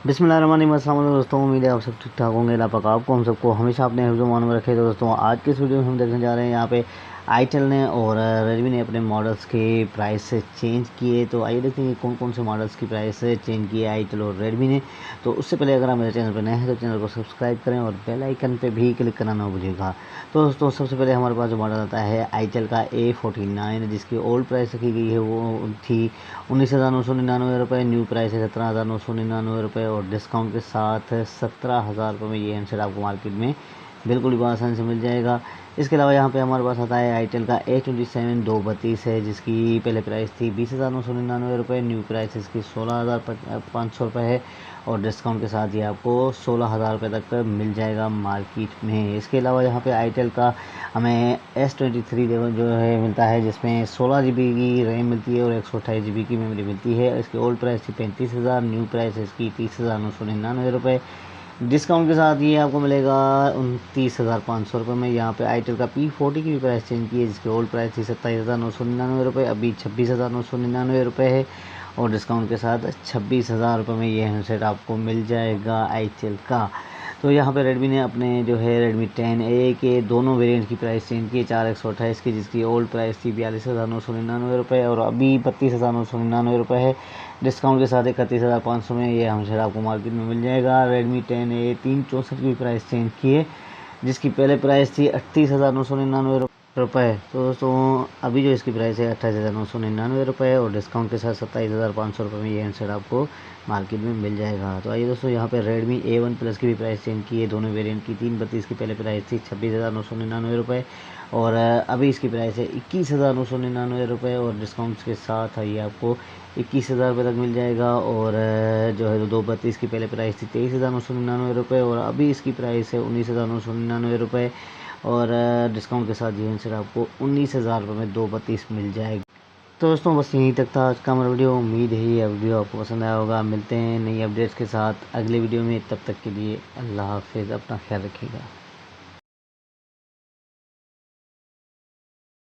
बिस्मिल्लाहिर्रहमानिर्रहीम। अस्सलाम वालेकुम दोस्तों, उम्मीद है आप सब ठीक ठाक होंगे। अल्लाह पाक आपको हम सबको हमेशा अपने हिफ्ज़-ओ-मान में रखे। तो दोस्तों आज के इस वीडियो में हम देखने जा रहे हैं यहाँ पे आईटेल ने और रेडमी ने अपने मॉडल्स के प्राइस चेंज किए। तो आइए देखते हैं कौन कौन से मॉडल्स की प्राइस चेंज किए आईटेल और रेडमी ने। तो उससे पहले अगर आप मेरे चैनल पर नए हैं तो चैनल को सब्सक्राइब करें और बेल आइकन पे भी क्लिक करना ना भूलिएगा। तो दोस्तों सबसे पहले हमारे पास जो मॉडल आता है आईटेल का A49, जिसकी ओल्ड प्राइस रखी गई है वो थी 19,999 रुपये। न्यू प्राइस है 17,999 रुपये और डिस्काउंट के साथ 17,000 रुपये में ये हैंडसेट आपको मार्केट में बिल्कुल ही आसानी से मिल जाएगा। इसके अलावा यहाँ पे हमारे पास आता है आईटेल का A27 232 है, जिसकी पहले प्राइस थी 20,999 रुपये। न्यू प्राइस इसकी 16,500 रुपये है और डिस्काउंट के साथ ये आपको 16,000 रुपये तक मिल जाएगा मार्केट में। इसके अलावा यहाँ पे आईटेल का हमें S23 जो है मिलता है, जिसमें 16 GB की रैम मिलती है और 128 GB की मेमोरी मिलती है। इसकी ओल्ड प्राइस थी 35,000, न्यू प्राइस इसकी 30,999 रुपये। डिस्काउंट के साथ ये आपको मिलेगा 29,500 रुपये में। यहाँ पे आईटेल का P40 की भी प्राइस चेंज की है, जिसकी ओल्ड प्राइस थी 27,999 रुपये, अभी 26,999 रुपये है और डिस्काउंट के साथ 26,000 रुपये में ये हैंडसेट आपको मिल जाएगा आईटेल का। तो यहाँ पे रेडमी ने अपने जो है रेडमी 10A के दोनों वेरिएंट की प्राइस चेंज की है, 4/128 की, जिसकी ओल्ड प्राइस थी 42,999 रुपये और अभी 32,999 रुपये है। डिस्काउंट के साथ 31,500 में ये हैंडसेट आपको मार्केट में मिल जाएगा। रेडमी 10A 364 की प्राइस चेंज की है, जिसकी पहले प्राइस थी 38,999 रुपये। तो दोस्तों अभी जो इसकी प्राइस है 28,999 रुपये और डिस्काउंट के साथ 27,500 रुपये में ये हैंडसेट आपको मार्केट में मिल जाएगा। तो आइए दोस्तों यहाँ पे रेडमी A1 प्लस की भी प्राइस चेंज की है, दोनों वेरिएंट की। 332 की पहले प्राइस थी 26,999 रुपये और अभी इसकी प्राइस है 21,999 रुपये और डिस्काउंट के साथ ये आपको 21,000 रुपये तक मिल जाएगा। और जो है 232 की पहले प्राइस थी 23,999 रुपये और अभी इसकी प्राइस है 19,999 रुपये और डिस्काउंट के साथ ये हैंडसेट आपको 19,000 रुपये में 232 मिल जाएगी। तो दोस्तों बस यहीं तक था आज का हमारा वीडियो। उम्मीद है ये वीडियो आपको पसंद आया होगा। मिलते हैं नई अपडेट्स के साथ अगले वीडियो में, तब तक के लिए अल्लाह हाफिज़, अपना ख्याल रखिएगा।